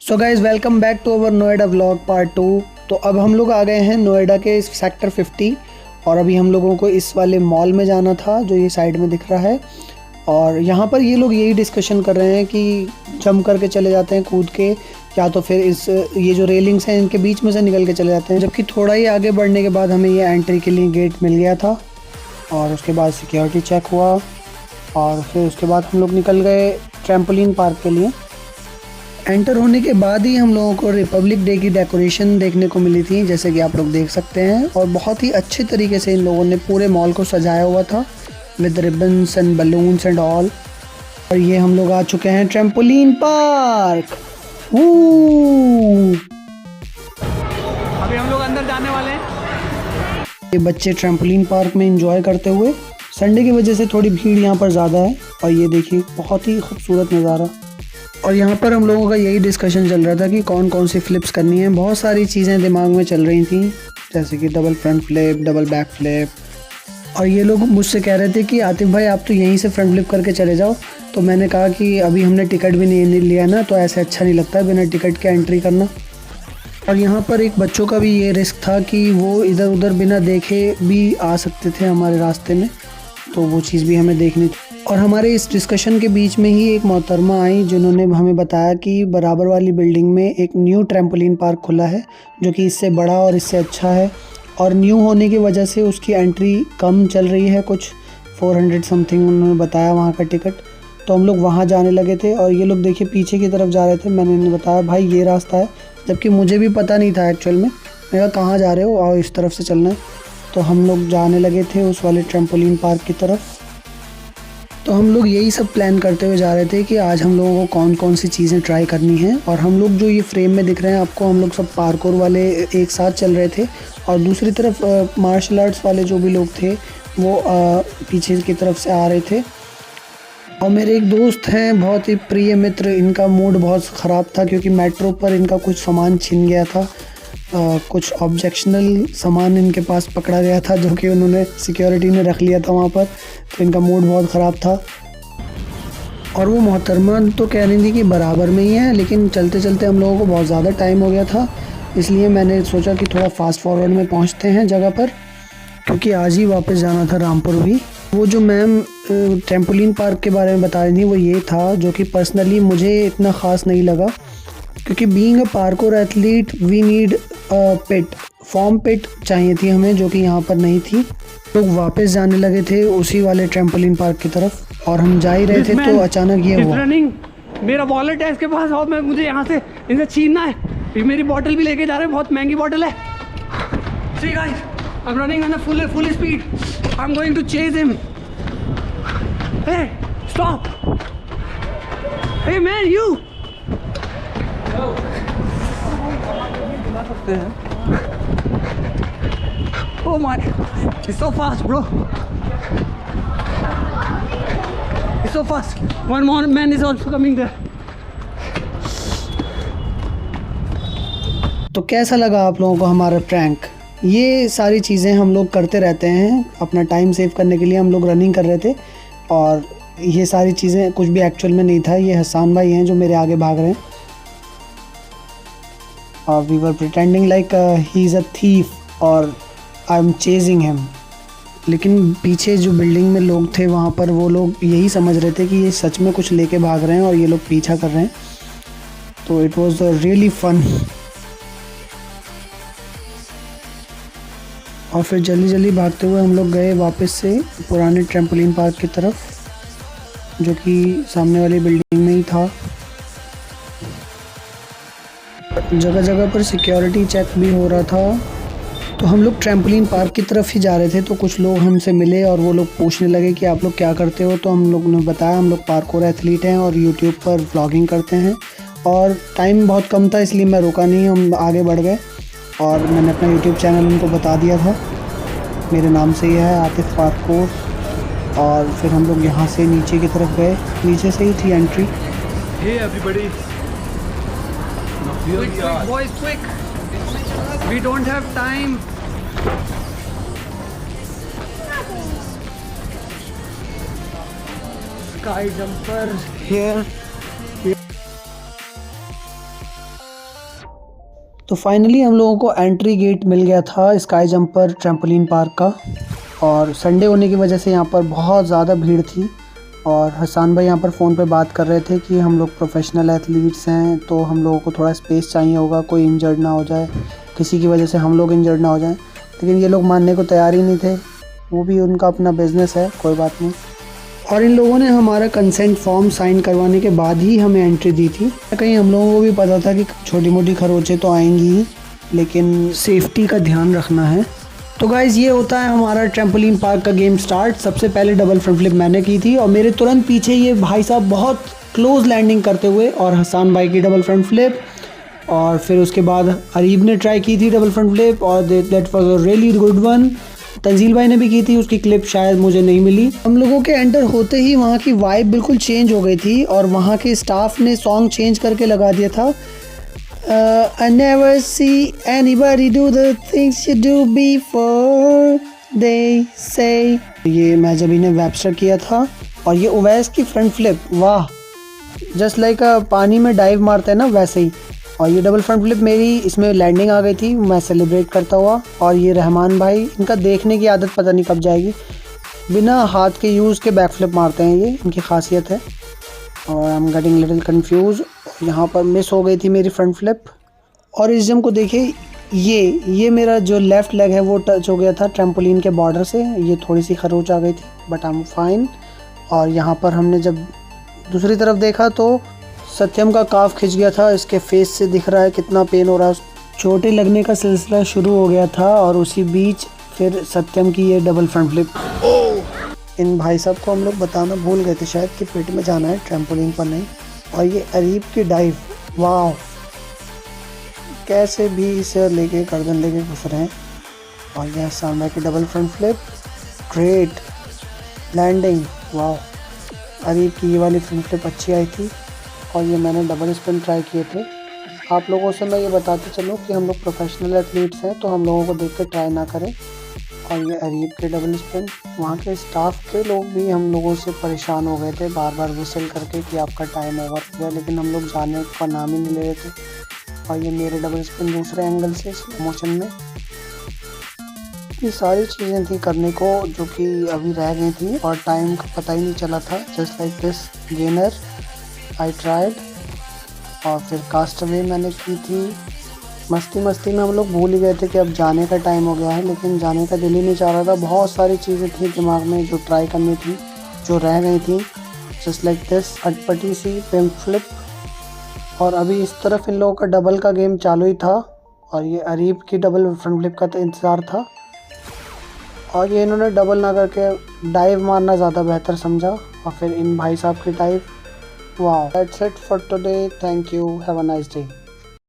So guys welcome back to our Noida vlog part 2। तो अब हम लोग आ गए हैं नोएडा के सेक्टर 50 और अभी हम लोगों को इस वाले मॉल में जाना था जो ये साइड में दिख रहा है। और यहाँ पर ये लोग यही डिस्कशन कर रहे हैं कि जंप करके चले जाते हैं कूद के, या तो फिर ये जो रेलिंग्स हैं इनके बीच में से निकल के चले जाते हैं। जबकि थोड़ा ही आगे बढ़ने के बाद हमें ये एंट्री के लिए गेट मिल गया था और उसके बाद सिक्योरिटी चेक हुआ और फिर उसके बाद हम लोग निकल गए ट्रैम्पोलिन पार्क के लिए। एंटर होने के बाद ही हम लोगों को रिपब्लिक डे की डेकोरेशन देखने को मिली थी, जैसे कि आप लोग देख सकते हैं। और बहुत ही अच्छे तरीके से इन लोगों ने पूरे मॉल को सजाया हुआ था with ribbons and balloons and all. और ये हम लोग आ चुके हैं ट्रैम्पोलिन पार्क। अभी हम लोग अंदर जाने वाले हैं। ये बच्चे ट्रैम्पोलिन पार्क में एंजॉय करते हुए, संडे की वजह से थोड़ी भीड़ यहाँ पर ज़्यादा है। और ये देखिए बहुत ही खूबसूरत नज़ारा। और यहाँ पर हम लोगों का यही डिस्कशन चल रहा था कि कौन कौन सी फ्लिप्स करनी है। बहुत सारी चीज़ें दिमाग में चल रही थी, जैसे कि double front flip, double back flip. और ये लोग मुझसे कह रहे थे कि आतिफ भाई आप तो यहीं से फ्रंट फ्लिप करके चले जाओ। तो मैंने कहा कि अभी हमने टिकट भी नहीं लिया ना, तो ऐसे अच्छा नहीं लगता बिना टिकट के एंट्री करना। और यहाँ पर एक बच्चों का भी ये रिस्क था कि वो इधर उधर बिना देखे भी आ सकते थे हमारे रास्ते में, तो वो चीज़ भी हमें देखनी थी। और हमारे इस डिस्कशन के बीच में ही एक मोहतरमा आई जिन्होंने हमें बताया कि बराबर वाली बिल्डिंग में एक न्यू ट्रैम्पोलिन पार्क खुला है जो कि इससे बड़ा और इससे अच्छा है। और न्यू होने की वजह से उसकी एंट्री कम चल रही है, कुछ 400 समथिंग उन्होंने बताया वहाँ का टिकट। तो हम लोग वहाँ जाने लगे थे और ये लोग देखिए पीछे की तरफ जा रहे थे। मैंने इन्हें बताया भाई ये रास्ता है, जबकि मुझे भी पता नहीं था एक्चुअल में। मैंने कहा कहाँ जा रहे हो, और इस तरफ से चलना है। तो हम लोग जाने लगे थे उस वाले ट्रैम्पोलिन पार्क की तरफ। तो हम लोग यही सब प्लान करते हुए जा रहे थे कि आज हम लोगों को कौन कौन सी चीज़ें ट्राई करनी हैं। और हम लोग जो ये फ्रेम में दिख रहे हैं आपको, हम लोग सब पार्कोर वाले एक साथ चल रहे थे और दूसरी तरफ मार्शल आर्ट्स वाले जो भी लोग थे वो पीछे की तरफ से आ रहे थे। और मेरे एक दोस्त हैं, बहुत ही प्रिय मित्र, इनका मूड बहुत ख़राब था क्योंकि मेट्रो पर इनका कुछ सामान छिन गया था। कुछ ऑब्जेक्शनल सामान इनके पास पकड़ा गया था जो कि उन्होंने सिक्योरिटी ने रख लिया था वहाँ पर। तो इनका मूड बहुत ख़राब था। और वो मोहतरमा तो कह रही थी कि बराबर में ही है, लेकिन चलते चलते हम लोगों को बहुत ज़्यादा टाइम हो गया था, इसलिए मैंने सोचा कि थोड़ा फास्ट फॉरवर्ड में पहुँचते हैं जगह पर, क्योंकि आज ही वापस जाना था रामपुर भी। वो जो मैम ट्रैम्पोलिन पार्क के बारे में बता रही थी वो ये था, जो कि पर्सनली मुझे इतना ख़ास नहीं लगा, क्योंकि being a parkour athlete we need pit, foam pit चाहिए थी हमें, जो कि यहाँ पर नहीं थी। लोग वापस जाने लगे थे उसी वाले ट्रैम्पोलिन पार्क की तरफ और हम जा ही रहे थे तो अचानक ये हुआ। मेरा वॉलेट है इसके पास और मुझे यहाँ से इनसे छीनना है। ये मेरी बॉटल भी लेके जा रहे हैं, बहुत महंगी बॉटल है। See guys, I'm running on a full speed. I'm going to chase him. Hey, stop. Hey man, you. Oh my, it's so fast bro, it's so fast. One more man is also coming there. तो कैसा लगा आप लोगों को हमारा prank? ये सारी चीज़ें हम लोग करते रहते हैं, अपना टाइम सेव करने के लिए हम लोग रनिंग कर रहे थे। और ये सारी चीज़ें कुछ भी एक्चुअल में नहीं था। ये हसन भाई हैं जो मेरे आगे भाग रहे हैं। और we were pretending like he is a thief और आई एम चेजिंग हिम। लेकिन पीछे जो बिल्डिंग में लोग थे वहाँ पर वो लोग यही समझ रहे थे कि ये सच में कुछ लेके भाग रहे हैं और ये लोग पीछा कर रहे हैं। तो इट वाज रियली फन। और फिर जल्दी जल्दी भागते हुए हम लोग गए वापस से पुराने ट्रैम्पोलिन पार्क की तरफ, जो कि सामने वाली बिल्डिंग में ही था। जगह जगह पर सिक्योरिटी चेक भी हो रहा था। तो हम लोग ट्रैम्पोलिन पार्क की तरफ ही जा रहे थे तो कुछ लोग हमसे मिले और वो लोग पूछने लगे कि आप लोग क्या करते हो। तो हम लोग ने बताया हम लोग पार्कोर एथलीट हैं और यूट्यूब पर व्लॉगिंग करते हैं। और टाइम बहुत कम था इसलिए मैं रुका नहीं, हम आगे बढ़ गए और मैंने अपना यूट्यूब चैनल उनको बता दिया था, मेरे नाम से ही है आतिफ पार्कोर। और फिर हम लोग यहाँ से नीचे की तरफ गए, नीचे से ही थी entry. Hey everybody, quick boys, quick, we don't have time. Sky jumper here. तो फाइनली हम लोगों को एंट्री गेट मिल गया था स्काई जंपर ट्रैम्पोलिन पार्क का। और संडे होने की वजह से यहाँ पर बहुत ज़्यादा भीड़ थी। और हसन भाई यहाँ पर फ़ोन पे बात कर रहे थे कि हम लोग प्रोफेशनल एथलीट्स हैं, तो हम लोगों को थोड़ा स्पेस चाहिए होगा, कोई इंजर्ड ना हो जाए, किसी की वजह से हम लोग इंजर्ड ना हो जाएं। लेकिन ये लोग मानने को तैयार ही नहीं थे। वो भी उनका अपना बिज़नेस है, कोई बात नहीं। और इन लोगों ने हमारा कंसेंट फॉर्म साइन करवाने के बाद ही हमें एंट्री दी थी। कहीं हम लोगों को भी पता था कि छोटी मोटी खरोचें तो आएंगी ही, लेकिन सेफ्टी का ध्यान रखना है। तो गाइज़ ये होता है हमारा ट्रैम्पोलिन पार्क का गेम स्टार्ट। सबसे पहले डबल फ्रंट फ्लिप मैंने की थी और मेरे तुरंत पीछे ये भाई साहब बहुत क्लोज लैंडिंग करते हुए, और हसन भाई की डबल फ्रंट फ्लिप, और फिर उसके बाद अरीब ने ट्राई की थी डबल फ्रंट फ्लिप और that was a really good one. Tanzeel भाई ने भी की थी, उसकी क्लिप शायद मुझे नहीं मिली। हम लोगों के एंटर होते ही वहाँ की वाइब बिल्कुल चेंज हो गई थी और वहाँ के स्टाफ ने सॉन्ग चेंज करके लगा दिया था। I never see anybody do the things you do before they say। ये मैं जब इन्हें वैप्सर किया था। और ये उवैस की फ्रंट फ्लिप, वाह, जस्ट लाइक पानी में डाइव मारते हैं ना वैसे ही। और ये डबल फ्रंट फ्लिप मेरी इसमें लैंडिंग आ गई थी, मैं सेलिब्रेट करता हुआ। और ये रहमान भाई, इनका देखने की आदत पता नहीं कब जाएगी, बिना हाथ के यूज़ के बैक फ्लिप मारते हैं, ये इनकी खासियत है। और I am getting little confuse. यहाँ पर मिस हो गई थी मेरी फ्रंट फ्लिप। और इस जम को देखिए, ये मेरा जो लेफ़्ट लेग है वो टच हो गया था ट्रैम्पोलिन के बॉर्डर से। ये थोड़ी सी खरोच आ गई थी, बट आई एम फाइन। और यहाँ पर हमने जब दूसरी तरफ देखा तो सत्यम का काफ खिंच गया था, इसके फेस से दिख रहा है कितना पेन हो रहा है। चोटें लगने का सिलसिला शुरू हो गया था और उसी बीच फिर सत्यम की ये डबल फ्रंट फ्लिप। इन भाई साहब को हम लोग बताना भूल गए थे शायद कि पेट में जाना है, ट्रैम्पोलिन पर नहीं। और ये अरीब की डाइव, वाह, कैसे भी इसे लेके गर्दन लेके घुस रहे हैं। और यह सामने की double front flip, great landing, वाह। अरीब की ये वाली फ्रंट फ्लिप अच्छी आई थी। और ये मैंने डबल स्पिन ट्राई किए थे। आप लोगों से मैं ये बताते चलूँ कि हम लोग प्रोफेशनल एथलीट्स हैं, तो हम लोगों को देख कर ट्राई ना करें। और ये अरीब के डबल स्पिन, वहाँ के स्टाफ के लोग भी हम लोगों से परेशान हो गए थे, बार बार विसल करके कि आपका टाइम ओवर हो गया, लेकिन हम लोग जाने का नाम ही नहीं ले रहे थे। और ये मेरे डबल स्पिन दूसरे एंगल से स्लो मोशन में। ये सारी चीज़ें थी करने को जो कि अभी रह गई थी और टाइम का पता ही नहीं चला था। Just like this gainer I tried. और फिर कास्टअवे मैंने की थी। मस्ती में हम लोग भूल ही गए थे कि अब जाने का टाइम हो गया है, लेकिन जाने का दिल ही नहीं चाह रहा था। बहुत सारी चीज़ें थी दिमाग में जो ट्राई करनी थी, जो रह गई थी। जस्ट लाइक दिस अटपटी सी पिम्प फ्लिप। और अभी इस तरफ इन लोगों का डबल का गेम चालू ही था और ये अरीब की डबल फ्रंट फ्लिप का तो इंतज़ार था। और ये इन्होंने डबल ना करके डाइव मारना ज़्यादा बेहतर समझा। और फिर इन भाई साहब की डाइव, वाह। That's it for today, thank you, have a nice day.